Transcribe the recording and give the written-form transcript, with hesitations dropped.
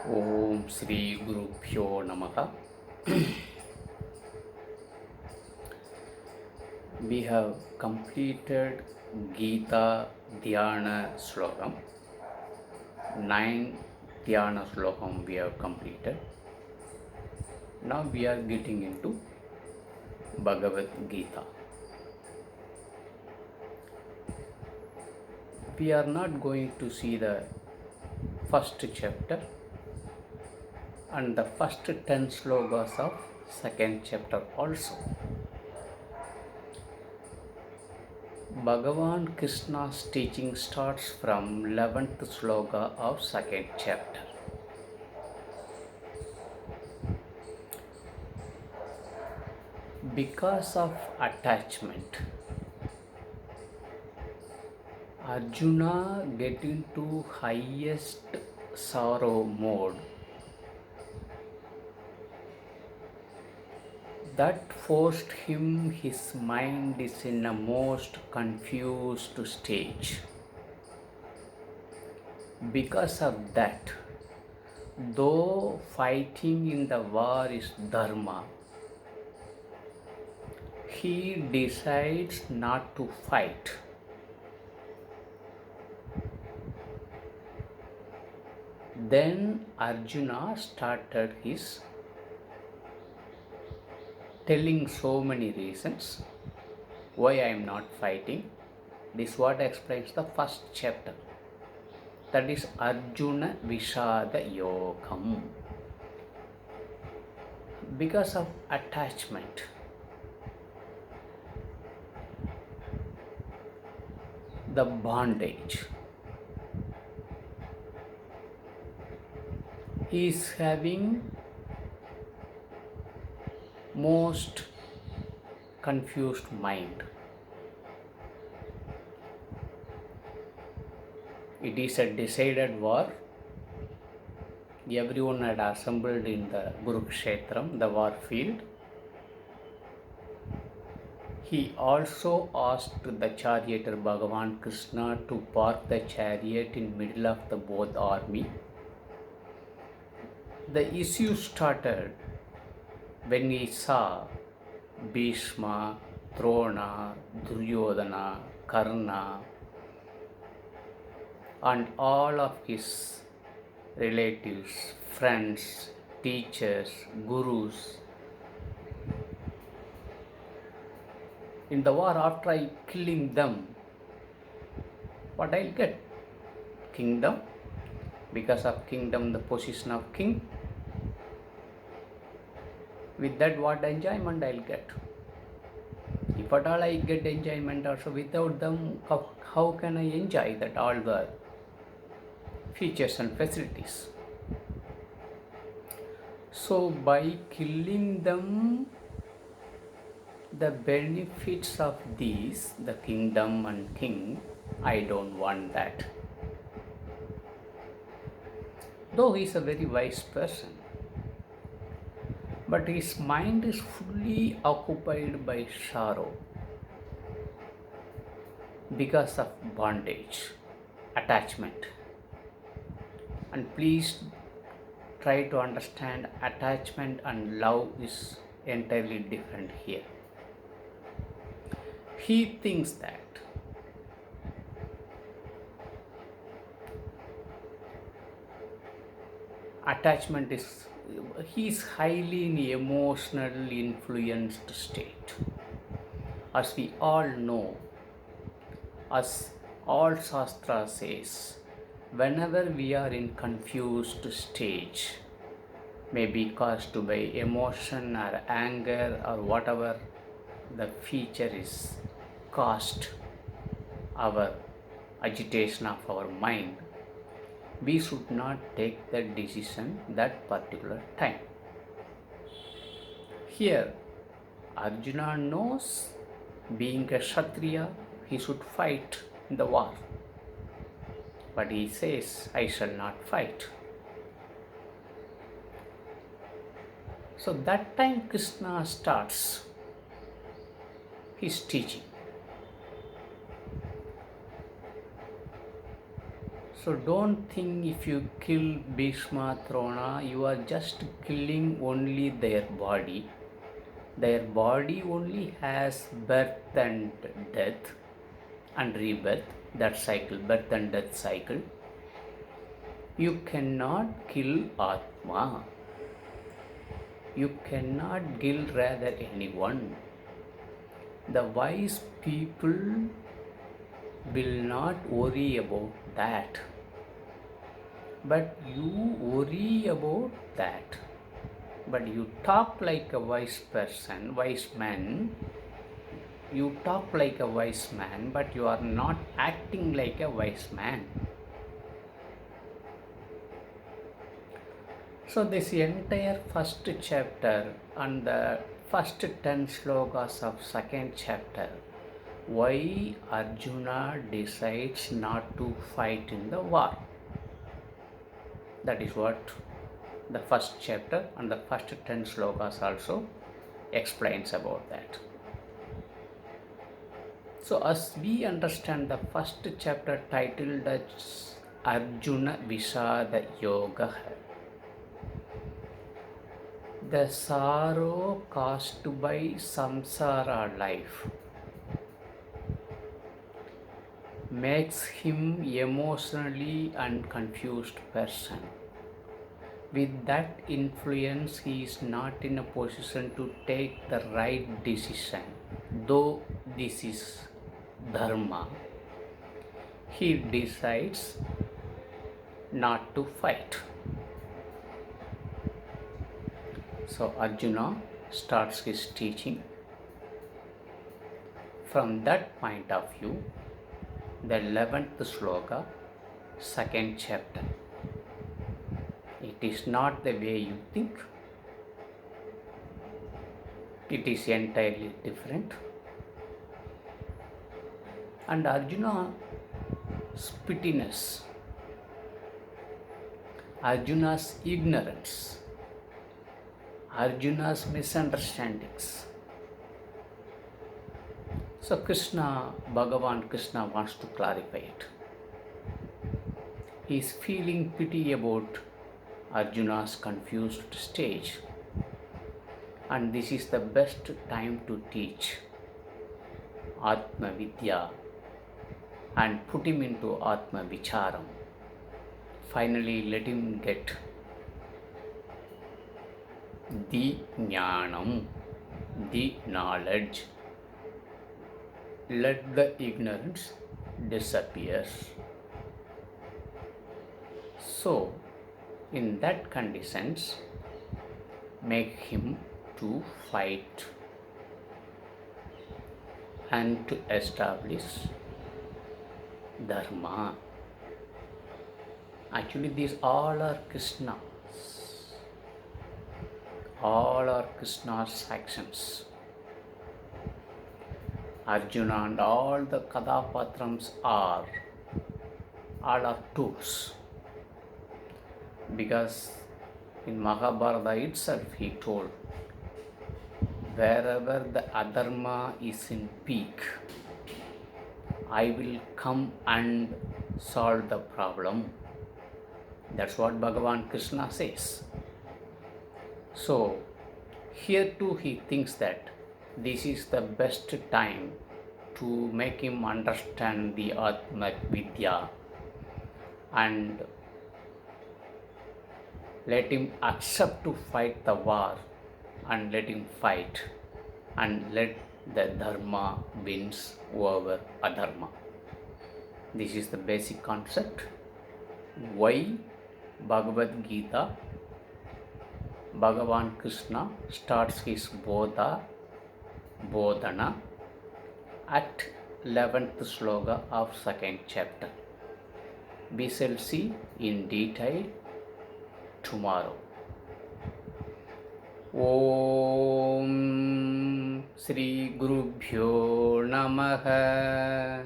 Om Sri Gurubhyo Namaha. We have completed Gita Dhyana Slokam. 9 Dhyana Slokam we have completed. Now we are getting into Bhagavad Gita. We are not going to see the first chapter and the first 10 slokas of second chapter also. Bhagavan Krishna's teaching starts from 11th sloka of second chapter. Because of attachment, Arjuna get into highest sorrow mode that forced him, his mind is in a most confused stage. Because of that, though fighting in the war is dharma, he decides not to fight. Then Arjuna started his telling so many reasons why I am not fighting. This is what explains the first chapter. That is Arjuna Vishada Yogam. Because of attachment, the bondage, he is having most confused mind. It is a decided war. Everyone had assembled in the Kurukshetram, the war field. He also asked the charioteer Bhagavan Krishna to park the chariot in middle of the both army. The issue started when he saw Bhishma, Drona, Duryodhana, Karna and all of his relatives, friends, teachers, gurus. In the war, after I killing them, what I'll get? Kingdom. Because of kingdom, the position of king. With that, what enjoyment I'll get? If at all I get enjoyment also, without them, how can I enjoy that all the features and facilities? So by killing them, the benefits of these, the kingdom and king, I don't want that. Though he is a very wise person, but his mind is fully occupied by sorrow because of bondage, attachment. And please try to understand, attachment and love is entirely different here. He thinks that attachment is, he is highly in emotional influenced state. As we all know, as all Shastra says, whenever we are in confused stage, maybe caused by emotion or anger or whatever the feature is caused our agitation of our mind, we should not take that decision that particular time. Here, Arjuna knows, being a Kshatriya, he should fight in the war. But he says, I shall not fight. So that time Krishna starts his teaching. So don't think if you kill Bhishma, Drona, you are just killing only their body. Their body only has birth and death and rebirth, that cycle, birth and death cycle. You cannot kill Atma. You cannot kill rather anyone. The wise people will not worry about that. But you worry about that. But you talk like a wise person, wise man. You talk like a wise man, but you are not acting like a wise man. So this entire first chapter and the first 10 slokas of second chapter, why Arjuna decides not to fight in the war. That is what the first chapter and the first 10 slokas also explains about that. So as we understand the first chapter titled as Arjuna Vishada Yoga, the sorrow caused by samsara life makes him emotionally and confused person. With that influence, he is not in a position to take the right decision. Though this is dharma, he decides not to fight. So Arjuna starts his teaching. From that point of view, the 11th sloka, second chapter. It is not the way you think. It is entirely different. And Arjuna's pettiness, Arjuna's ignorance, Arjuna's misunderstandings. So Bhagavan Krishna wants to clarify it. He is feeling pity about Arjuna's confused stage, and this is the best time to teach Atma Vidya and put him into Atma Vicharam. Finally, let him get the Jnanam, the knowledge. Let the ignorance disappear. So, in that conditions, make him to fight and to establish dharma. Actually, these all are Krishna's. All are Krishna's actions. Arjuna and all the Kathapatrams all are tools. Because in Mahabharata itself he told, wherever the adharma is in peak, I will come and solve the problem. That's what Bhagavan Krishna says. So here too he thinks that this is the best time to make him understand the Atma Vidya and let him accept to fight the war and let him fight and let the dharma wins over adharma. This is the basic concept. Why Bhagavad Gita, Bhagavan Krishna starts his Bodhana at 11th sloka of second chapter. We shall see in detail tomorrow. Om Shri Gurubhyo Namaha.